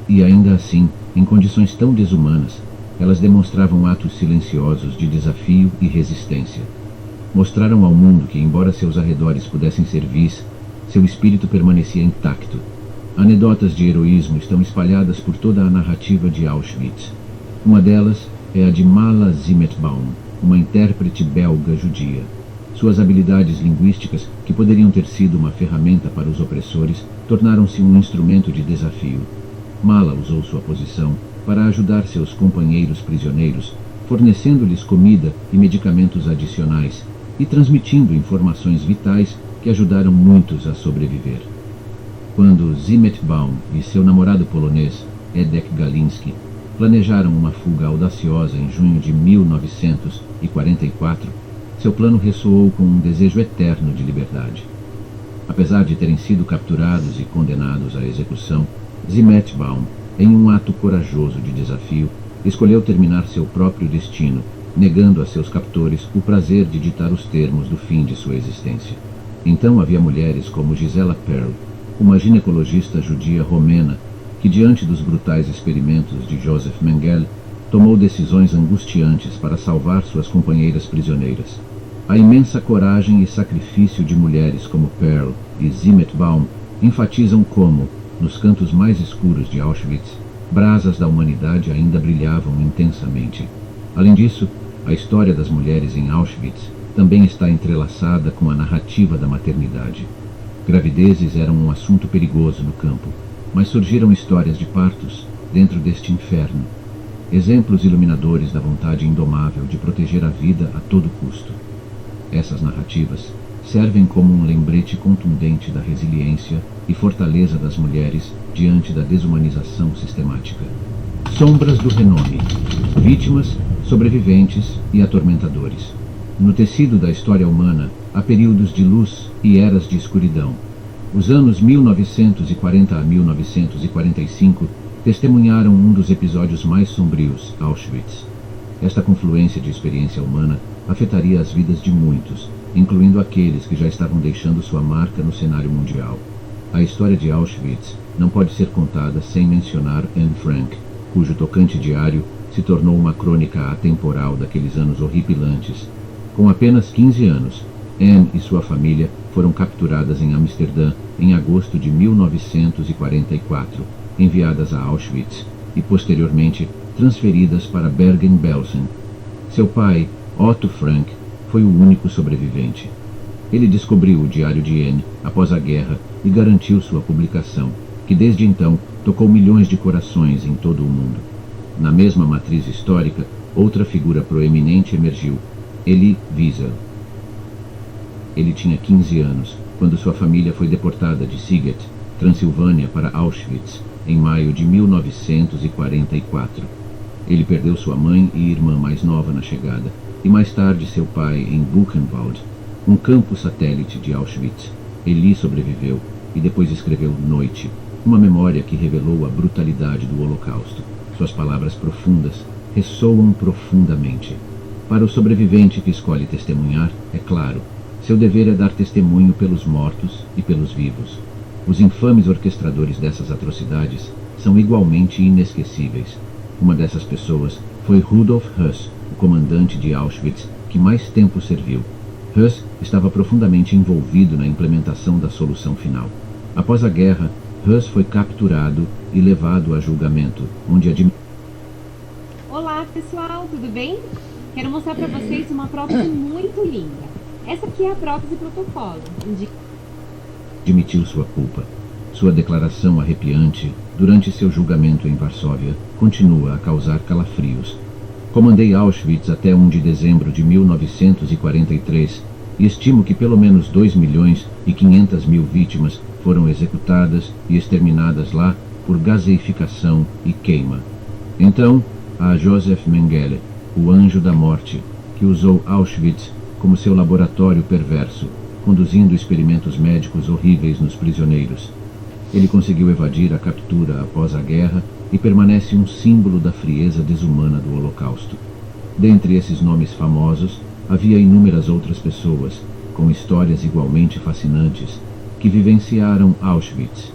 E ainda assim, em condições tão desumanas, elas demonstravam atos silenciosos de desafio e resistência. Mostraram ao mundo que, embora seus arredores pudessem ser vis, seu espírito permanecia intacto. Anedotas de heroísmo estão espalhadas por toda a narrativa de Auschwitz. Uma delas é a de Mala Zimmerbaum, uma intérprete belga judia. Suas habilidades linguísticas, que poderiam ter sido uma ferramenta para os opressores, tornaram-se um instrumento de desafio. Mala usou sua posição para ajudar seus companheiros prisioneiros, fornecendo-lhes comida e medicamentos adicionais e transmitindo informações vitais que ajudaram muitos a sobreviver. Quando Zimmerbaum e seu namorado polonês, Edek Galinski, planejaram uma fuga audaciosa em junho de 1944, seu plano ressoou com um desejo eterno de liberdade. Apesar de terem sido capturados e condenados à execução, Zimmerbaum, em um ato corajoso de desafio, escolheu terminar seu próprio destino, negando a seus captores o prazer de ditar os termos do fim de sua existência. Então havia mulheres como Gisela Perl, uma ginecologista judia romena que, diante dos brutais experimentos de Josef Mengele, tomou decisões angustiantes para salvar suas companheiras prisioneiras. A imensa coragem e sacrifício de mulheres como Perl e Zimmerbaum enfatizam como, nos cantos mais escuros de Auschwitz, brasas da humanidade ainda brilhavam intensamente. Além disso, a história das mulheres em Auschwitz também está entrelaçada com a narrativa da maternidade. Gravidezes eram um assunto perigoso no campo, mas surgiram histórias de partos dentro deste inferno, exemplos iluminadores da vontade indomável de proteger a vida a todo custo. Essas narrativas servem como um lembrete contundente da resiliência e fortaleza das mulheres diante da desumanização sistemática. Sombras do renome: vítimas, sobreviventes e atormentadores. No tecido da história humana há períodos de luz e eras de escuridão. Os anos 1940 a 1945 testemunharam um dos episódios mais sombrios, Auschwitz. Esta confluência de experiência humana afetaria as vidas de muitos, incluindo aqueles que já estavam deixando sua marca no cenário mundial. A história de Auschwitz não pode ser contada sem mencionar Anne Frank, cujo tocante diário se tornou uma crônica atemporal daqueles anos horripilantes. Com apenas 15 anos, Anne e sua família foram capturadas em Amsterdã em agosto de 1944, enviadas a Auschwitz e, posteriormente, transferidas para Bergen-Belsen. Seu pai, Otto Frank, foi o único sobrevivente. Ele descobriu o diário de Anne após a guerra e garantiu sua publicação, que desde então tocou milhões de corações em todo o mundo. Na mesma matriz histórica, outra figura proeminente emergiu, Elie Wiesel. Ele tinha 15 anos quando sua família foi deportada de Siget, Transilvânia, para Auschwitz, em maio de 1944. Ele perdeu sua mãe e irmã mais nova na chegada, e mais tarde seu pai em Buchenwald, um campo satélite de Auschwitz. Elie sobreviveu e depois escreveu Noite, uma memória que revelou a brutalidade do Holocausto. Suas palavras profundas ressoam profundamente. Para o sobrevivente que escolhe testemunhar, é claro, seu dever é dar testemunho pelos mortos e pelos vivos. Os infames orquestradores dessas atrocidades são igualmente inesquecíveis. Uma dessas pessoas foi Rudolf Höss, o comandante de Auschwitz que mais tempo serviu. Höss estava profundamente envolvido na implementação da solução final. Após a guerra, Höss foi capturado e levado a julgamento, onde admitiu... Olá pessoal, tudo bem? Quero mostrar para vocês uma prótese muito linda. Essa aqui é a prótese protocolo. Admitiu sua culpa. Sua declaração arrepiante durante seu julgamento em Varsóvia, continua a causar calafrios. Comandei Auschwitz até 1 de dezembro de 1943 e estimo que pelo menos 2.500.000 vítimas foram executadas e exterminadas lá por gaseificação e queima. Então, há Josef Mengele, o anjo da morte, que usou Auschwitz como seu laboratório perverso, conduzindo experimentos médicos horríveis nos prisioneiros. Ele conseguiu evadir a captura após a guerra e permanece um símbolo da frieza desumana do Holocausto. Dentre esses nomes famosos, havia inúmeras outras pessoas, com histórias igualmente fascinantes, que vivenciaram Auschwitz.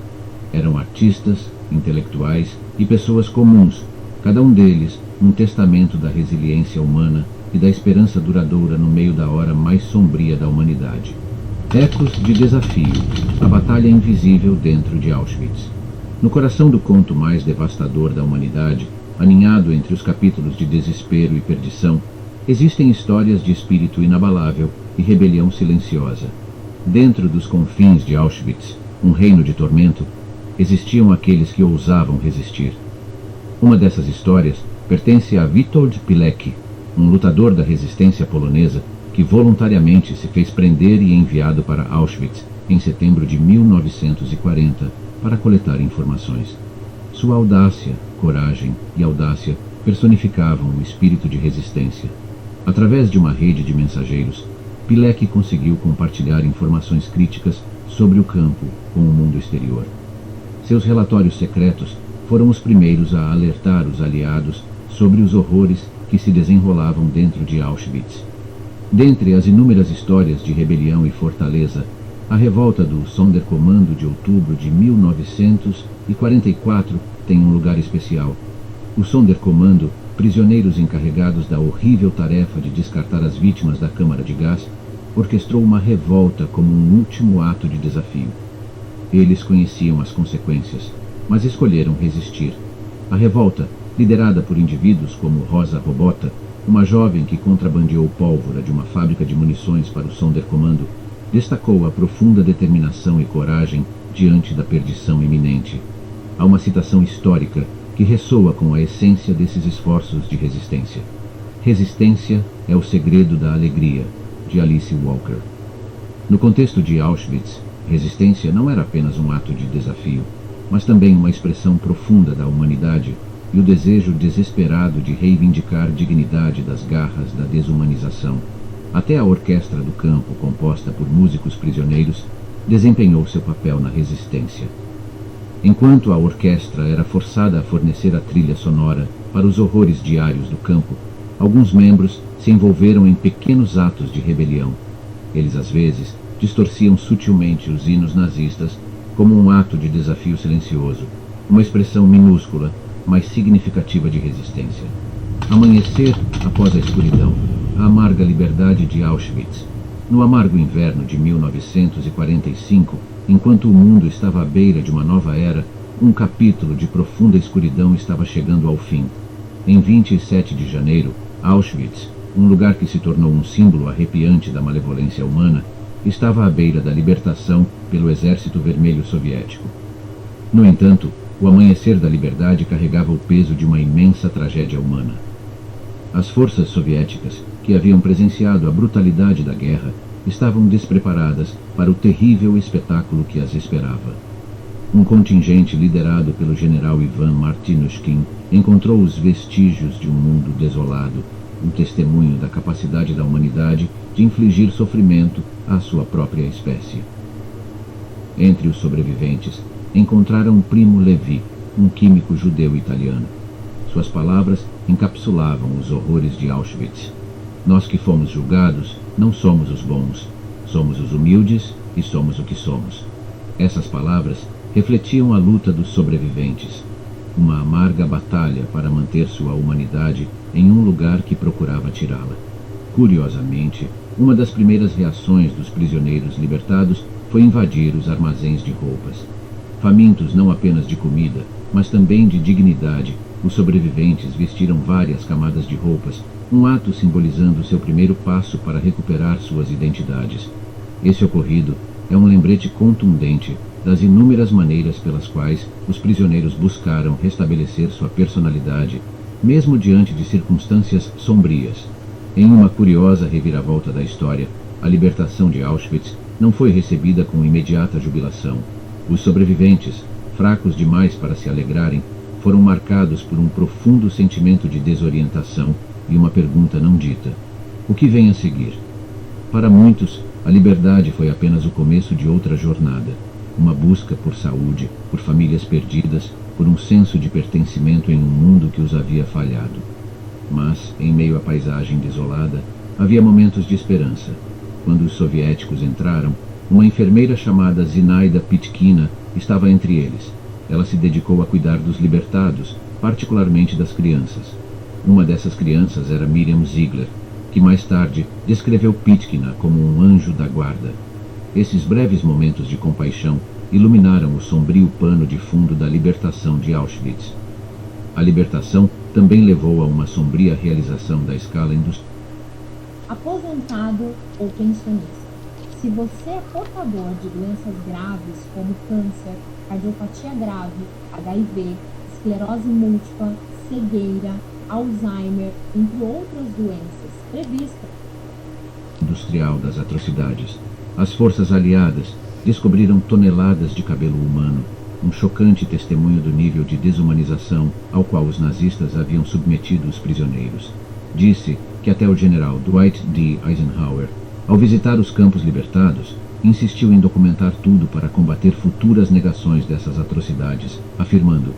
Eram artistas, intelectuais e pessoas comuns, cada um deles um testamento da resiliência humana e da esperança duradoura no meio da hora mais sombria da humanidade. Ecos de desafio, a batalha invisível dentro de Auschwitz. No coração do conto mais devastador da humanidade, aninhado entre os capítulos de desespero e perdição, existem histórias de espírito inabalável e rebelião silenciosa. Dentro dos confins de Auschwitz, um reino de tormento, existiam aqueles que ousavam resistir. Uma dessas histórias pertence a Witold Pilecki, um lutador da resistência polonesa que voluntariamente se fez prender e enviado para Auschwitz em setembro de 1940 para coletar informações. Sua audácia, coragem e audácia personificavam o espírito de resistência. Através de uma rede de mensageiros, Pilecki conseguiu compartilhar informações críticas sobre o campo com o mundo exterior. Seus relatórios secretos foram os primeiros a alertar os aliados sobre os horrores que se desenrolavam dentro de Auschwitz. Dentre as inúmeras histórias de rebelião e fortaleza, a revolta do Sonderkommando de outubro de 1944 tem um lugar especial. O Sonderkommando, prisioneiros encarregados da horrível tarefa de descartar as vítimas da câmara de gás, orquestrou uma revolta como um último ato de desafio. Eles conheciam as consequências, mas escolheram resistir. A revolta, liderada por indivíduos como Rosa Robota, uma jovem que contrabandeou pólvora de uma fábrica de munições para o Sonderkommando, destacou a profunda determinação e coragem diante da perdição iminente. Há uma citação histórica que ressoa com a essência desses esforços de resistência. Resistência é o segredo da alegria, de Alice Walker. No contexto de Auschwitz, resistência não era apenas um ato de desafio, mas também uma expressão profunda da humanidade e o desejo desesperado de reivindicar dignidade das garras da desumanização. Até a orquestra do campo, composta por músicos prisioneiros, desempenhou seu papel na resistência. Enquanto a orquestra era forçada a fornecer a trilha sonora para os horrores diários do campo, alguns membros se envolveram em pequenos atos de rebelião. Eles, às vezes, distorciam sutilmente os hinos nazistas como um ato de desafio silencioso, uma expressão minúscula, mas significativa de resistência. Amanhecer após a escuridão, a amarga liberdade de Auschwitz. No amargo inverno de 1945, enquanto o mundo estava à beira de uma nova era, um capítulo de profunda escuridão estava chegando ao fim. Em 27 de janeiro, Auschwitz, um lugar que se tornou um símbolo arrepiante da malevolência humana, estava à beira da libertação pelo Exército Vermelho Soviético. No entanto, o amanhecer da liberdade carregava o peso de uma imensa tragédia humana. As forças soviéticas, que haviam presenciado a brutalidade da guerra, estavam despreparadas para o terrível espetáculo que as esperava. Um contingente liderado pelo general Ivan Martinushkin encontrou os vestígios de um mundo desolado, um testemunho da capacidade da humanidade de infligir sofrimento à sua própria espécie. Entre os sobreviventes, encontraram Primo Levi, um químico judeu italiano. Suas palavras encapsulavam os horrores de Auschwitz. Nós que fomos julgados, não somos os bons. Somos os humildes e somos o que somos. Essas palavras refletiam a luta dos sobreviventes. Uma amarga batalha para manter sua humanidade em um lugar que procurava tirá-la. Curiosamente, uma das primeiras reações dos prisioneiros libertados foi invadir os armazéns de roupas. Famintos não apenas de comida, mas também de dignidade, os sobreviventes vestiram várias camadas de roupas, um ato simbolizando seu primeiro passo para recuperar suas identidades. Esse ocorrido é um lembrete contundente das inúmeras maneiras pelas quais os prisioneiros buscaram restabelecer sua personalidade, mesmo diante de circunstâncias sombrias. Em uma curiosa reviravolta da história, a libertação de Auschwitz não foi recebida com imediata jubilação. Os sobreviventes, fracos demais para se alegrarem, foram marcados por um profundo sentimento de desorientação e uma pergunta não dita: o que vem a seguir? Para muitos, a liberdade foi apenas o começo de outra jornada, uma busca por saúde, por famílias perdidas, por um senso de pertencimento em um mundo que os havia falhado. Mas, em meio à paisagem desolada, havia momentos de esperança. Quando os soviéticos entraram, uma enfermeira chamada Zinaida Pitkina estava entre eles. Ela se dedicou a cuidar dos libertados, particularmente das crianças. Uma dessas crianças era Miriam Ziegler, que mais tarde descreveu Pitkina como um anjo da guarda. Esses breves momentos de compaixão iluminaram o sombrio pano de fundo da libertação de Auschwitz. A libertação também levou a uma sombria realização da escala industrial. Aposentado ou pensionista. Se você é portador de doenças graves como câncer, cardiopatia grave, HIV, esclerose múltipla, cegueira, Alzheimer, entre outras doenças previstas. Industrial das atrocidades. As forças aliadas descobriram toneladas de cabelo humano, um chocante testemunho do nível de desumanização ao qual os nazistas haviam submetido os prisioneiros. Disse que até o general Dwight D. Eisenhower, ao visitar os campos libertados, insistiu em documentar tudo para combater futuras negações dessas atrocidades, afirmando: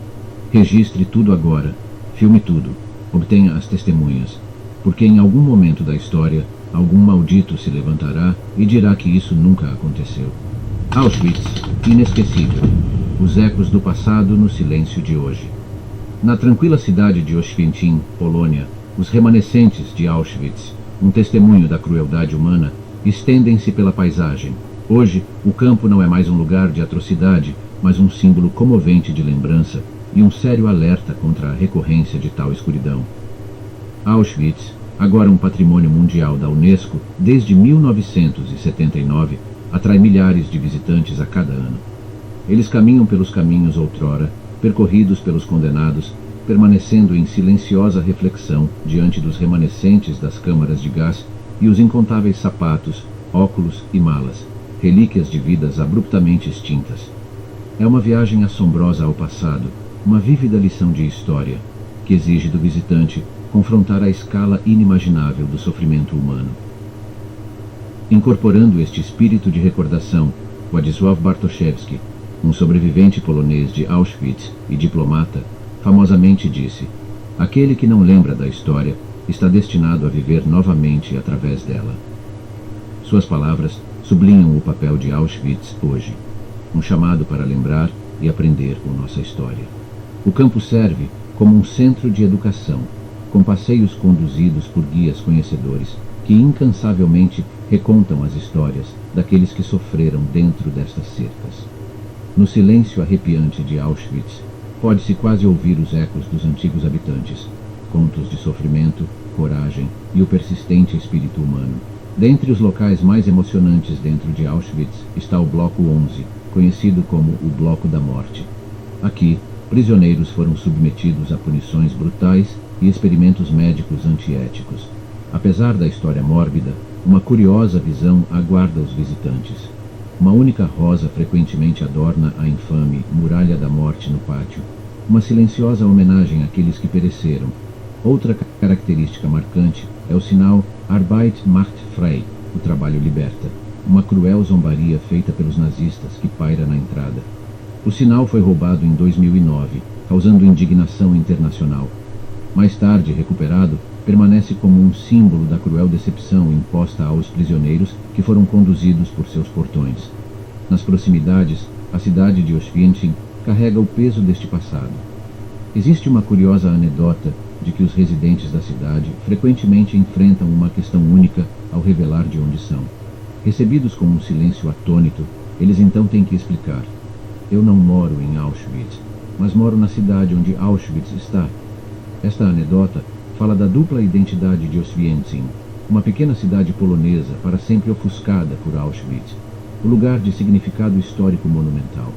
registre tudo agora, filme tudo, obtenha as testemunhas, porque em algum momento da história, algum maldito se levantará e dirá que isso nunca aconteceu. Auschwitz, inesquecível. Os ecos do passado no silêncio de hoje. Na tranquila cidade de Oświęcim, Polônia, os remanescentes de Auschwitz, um testemunho da crueldade humana, estendem-se pela paisagem. Hoje, o campo não é mais um lugar de atrocidade, mas um símbolo comovente de lembrança e um sério alerta contra a recorrência de tal escuridão. Auschwitz, agora um patrimônio mundial da Unesco desde 1979, atrai milhares de visitantes a cada ano. Eles caminham pelos caminhos outrora, percorridos pelos condenados, permanecendo em silenciosa reflexão diante dos remanescentes das câmaras de gás e os incontáveis sapatos, óculos e malas, relíquias de vidas abruptamente extintas. É uma viagem assombrosa ao passado, uma vívida lição de história, que exige do visitante confrontar a escala inimaginável do sofrimento humano. Incorporando este espírito de recordação, Władysław Bartoszewski, um sobrevivente polonês de Auschwitz e diplomata, famosamente disse: aquele que não lembra da história está destinado a viver novamente através dela. Suas palavras sublinham o papel de Auschwitz hoje, um chamado para lembrar e aprender com nossa história. O campo serve como um centro de educação, com passeios conduzidos por guias conhecedores que incansavelmente recontam as histórias daqueles que sofreram dentro destas cercas. No silêncio arrepiante de Auschwitz, pode-se quase ouvir os ecos dos antigos habitantes, contos de sofrimento, coragem e o persistente espírito humano. Dentre os locais mais emocionantes dentro de Auschwitz está o Bloco 11, conhecido como o Bloco da Morte. Aqui, prisioneiros foram submetidos a punições brutais e experimentos médicos antiéticos. Apesar da história mórbida, uma curiosa visão aguarda os visitantes. Uma única rosa frequentemente adorna a infame Muralha da Morte no pátio, uma silenciosa homenagem àqueles que pereceram. Outra característica marcante é o sinal Arbeit macht frei, o trabalho liberta, uma cruel zombaria feita pelos nazistas que paira na entrada. O sinal foi roubado em 2009, causando indignação internacional. Mais tarde, recuperado, permanece como um símbolo da cruel decepção imposta aos prisioneiros que foram conduzidos por seus portões. Nas proximidades, a cidade de Oświęcim carrega o peso deste passado. Existe uma curiosa anedota de que os residentes da cidade frequentemente enfrentam uma questão única ao revelar de onde são. Recebidos com um silêncio atônito, eles então têm que explicar: eu não moro em Auschwitz, mas moro na cidade onde Auschwitz está. Esta anedota fala da dupla identidade de Oświęcim, uma pequena cidade polonesa para sempre ofuscada por Auschwitz. o lugar de significado histórico monumental.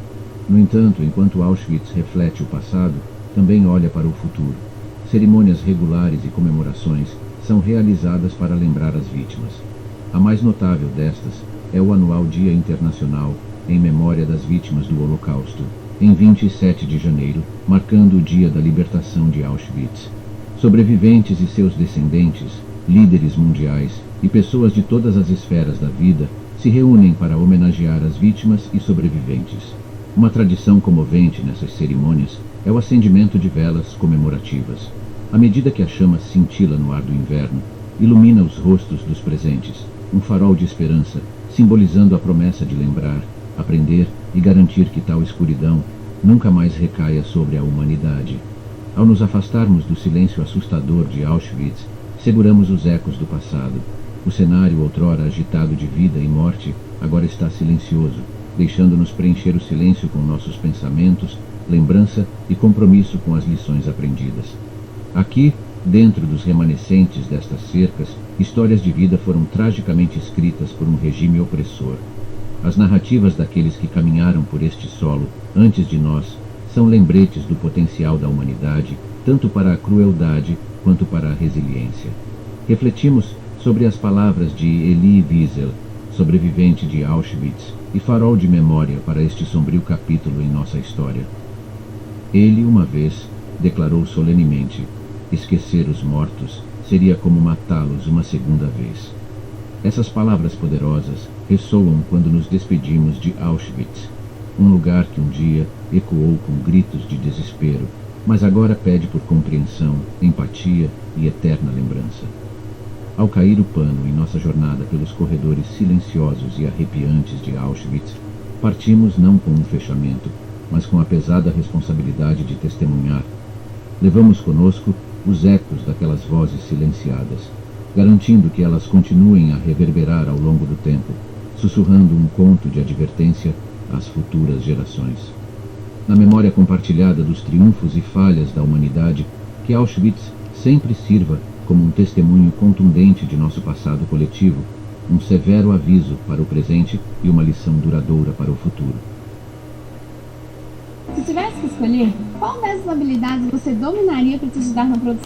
No entanto, enquanto Auschwitz reflete o passado, também olha para o futuro. Cerimônias regulares e comemorações são realizadas para lembrar as vítimas. A mais notável destas é o anual Dia Internacional em memória das vítimas do Holocausto, em 27 de janeiro, marcando o dia da libertação de Auschwitz. Sobreviventes e seus descendentes, líderes mundiais e pessoas de todas as esferas da vida se reúnem para homenagear as vítimas e sobreviventes. Uma tradição comovente nessas cerimônias é o acendimento de velas comemorativas. À medida que a chama cintila no ar do inverno, ilumina os rostos dos presentes, um farol de esperança, simbolizando a promessa de lembrar, aprender e garantir que tal escuridão nunca mais recaia sobre a humanidade. Ao nos afastarmos do silêncio assustador de Auschwitz, seguramos os ecos do passado. O cenário, outrora agitado de vida e morte, agora está silencioso, deixando-nos preencher o silêncio com nossos pensamentos, lembrança e compromisso com as lições aprendidas. Aqui, dentro dos remanescentes destas cercas, histórias de vida foram tragicamente escritas por um regime opressor. As narrativas daqueles que caminharam por este solo antes de nós são lembretes do potencial da humanidade, tanto para a crueldade quanto para a resiliência. Refletimos sobre as palavras de Elie Wiesel, sobrevivente de Auschwitz e farol de memória para este sombrio capítulo em nossa história. Ele, uma vez, declarou solenemente: esquecer os mortos seria como matá-los uma segunda vez. Essas palavras poderosas ressoam quando nos despedimos de Auschwitz, um lugar que um dia ecoou com gritos de desespero, mas agora pede por compreensão, empatia e eterna lembrança. Ao cair o pano em nossa jornada pelos corredores silenciosos e arrepiantes de Auschwitz, partimos não com um fechamento, mas com a pesada responsabilidade de testemunhar. Levamos conosco os ecos daquelas vozes silenciadas, garantindo que elas continuem a reverberar ao longo do tempo, sussurrando um conto de advertência às futuras gerações. Na memória compartilhada dos triunfos e falhas da humanidade, que Auschwitz sempre sirva como um testemunho contundente de nosso passado coletivo, um severo aviso para o presente e uma lição duradoura para o futuro. Se tivesse que escolher, qual dessas habilidades você dominaria para te ajudar na produção